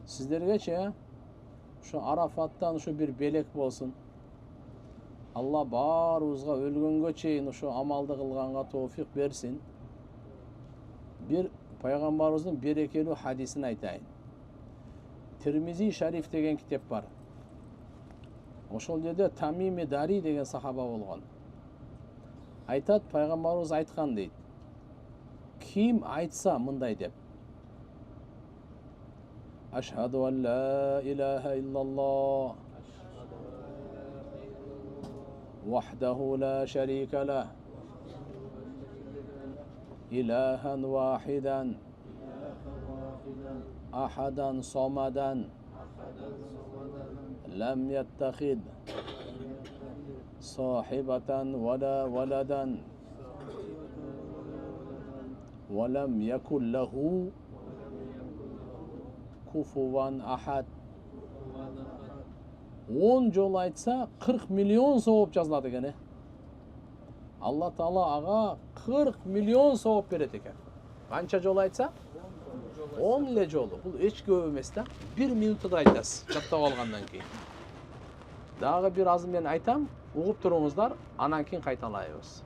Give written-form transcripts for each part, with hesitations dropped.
Sizlergeçe şu Arafat'tan şu bir belek bolsun. Allah barыбызга өлгөнгө чейин ошо амалды кылганга тофик берсин. Bir пайгамбарыбыздын берекелүү хадисин айтайын. Tirmizi Şarif деген китеп бар. Ошол жерде Тамими Дари деген сахаба болгон. Айтат, пайгамбарыбыз айткан дейт. Ким айтса мындай деп: Ашхаду ан ла илаха иллаллах вахдаху ла шарика лах илахан вахидан ахадан самадан лам яттахид сахибатан вала валадан валам якун лаху kufuvan ahad. 10 жол айтса 40 миллион сауап жазылады екен. Алла Таала ага 40 миллион сауап берет екен. Қанша жол айтса? 10 эле жолу. Бул эч көп эмес да. 1 минутта айтасыз, жаттап алгандан кийин. Дагы бир азыр мен айтам, угуп туруңуздар, анан кийин кайталайбыз.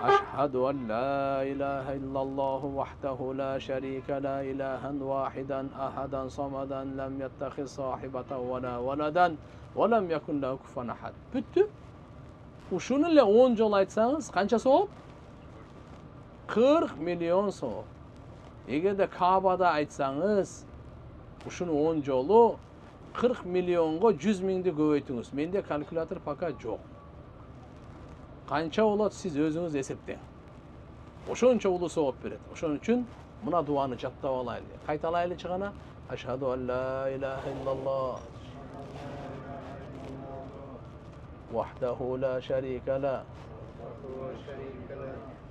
أشهد أن لا إله إلا الله وحده لا شريك له إلها واحدا أحدا صمدا لم يتخذ صاحبة ولا ولدا ولم يكن له كفوا أحد. Бүттү. Ушуну эле 10 жол айтсаңыз, канча сооп? 40 миллион сооп. Эгерде Каабада айтсаңыз, ушуну 10 жолу 40 миллионго 100 миңди көбөйтүңүз. Менде калькулятор пока жок. Канча болот сиз өзүңүз эсептең. Ошончо улуу сооп берет. Ошон үчүн мына дуаны жаттап алайлы. Кайталайлычы гана. Ашхаду ан ла илаха иллаллах вахдаху ла шарика ла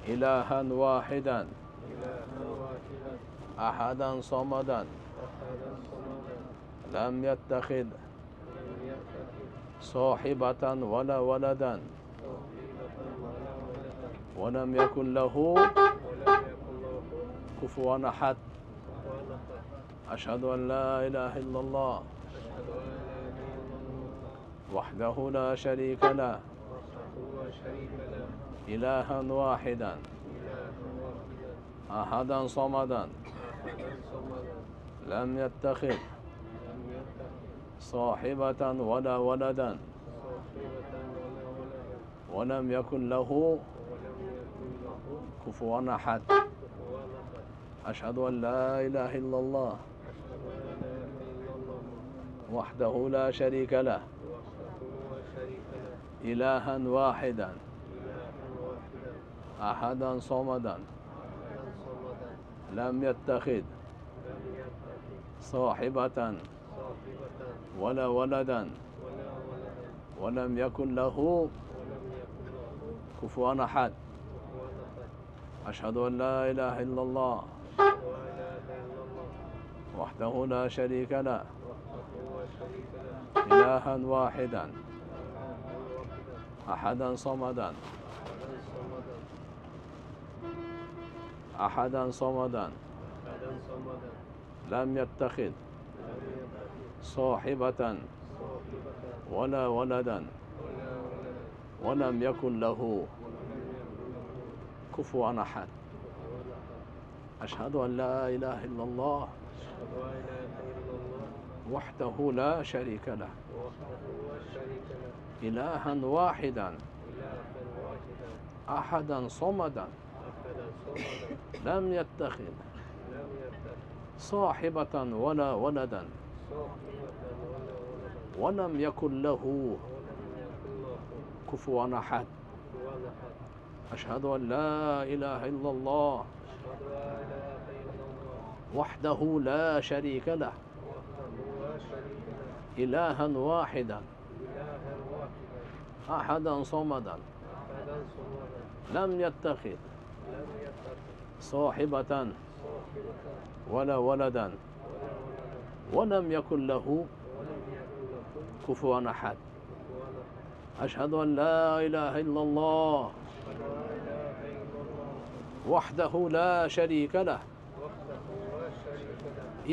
илахан вахидан ахадан самадан лам яттахид сахибатан вала валадан ولم يكن له كفوا أحد. أشهد أن لا إله إلا الله وحده لا شريك له إلها واحدا أحدا صمدا لم يتخذ صاحبة ولا ولدا ولم يكن له كفوا أحد. أشهد أن لا إله إلا الله وحده لا شريك له إلها واحدا أحدا صمدا لم يتخذ صاحبة ولا ولدا ولم يكن له كفوا أحد. أشهد أن لا إله إلا الله وحده لا شريك له إلها واحدا أحدا صمدا لم يتخذ صاحبة ولا ولدا ولم يكن له كفوا أحد. أشهد أن لا إله إلا الله وحده لا شريك له إلها واحدا أحدا صمدا لم يتخذ صاحبة ولا ولدا ولم يكن له كفوا أحد. أشهد أن لا إله إلا الله وحده لا شريك له إلها واحدا أحدا صمدا لم يتخذ صاحبة ولا ولدا ولم يكن له كفوا أحد. أشهد أن لا إله إلا الله وحده لا شريك له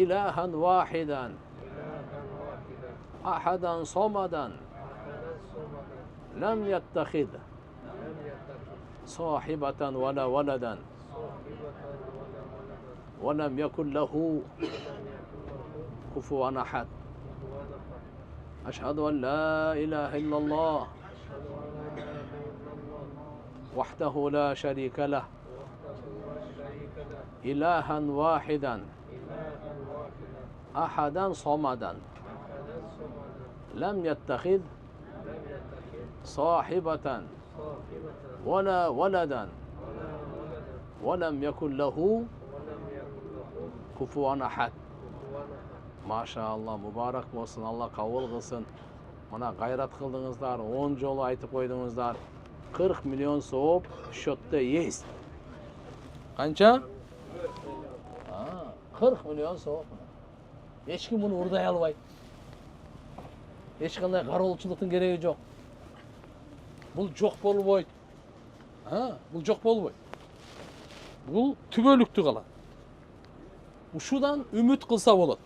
إلها واحدا أحدا صمدا لم يتخذ صاحبة ولا ولدا ولم يكن له كفوا أحد أشهد أن لا إله إلا الله وحده لا شريك له إلها واحدا أحدا صمدا لم يتخذ صاحبة ولا ولدا ولم يكن له كفوا أحد. Maşallah, mübarek olsun, Allah kabul kılsın. Bana gayret kıldınızlar, 10 jolu aytıp koydunuzlar. 40 milyon soğup şotta yes. Kança? 40 milyon soğup. Hiç kim bunu urday albay. Hiç kanday karolçulukun gereği yok. Bul жоқ болбойт. Bul жоқ болбойт. Bul tübölüktü kalan. Ушудан үмүт кылса болот.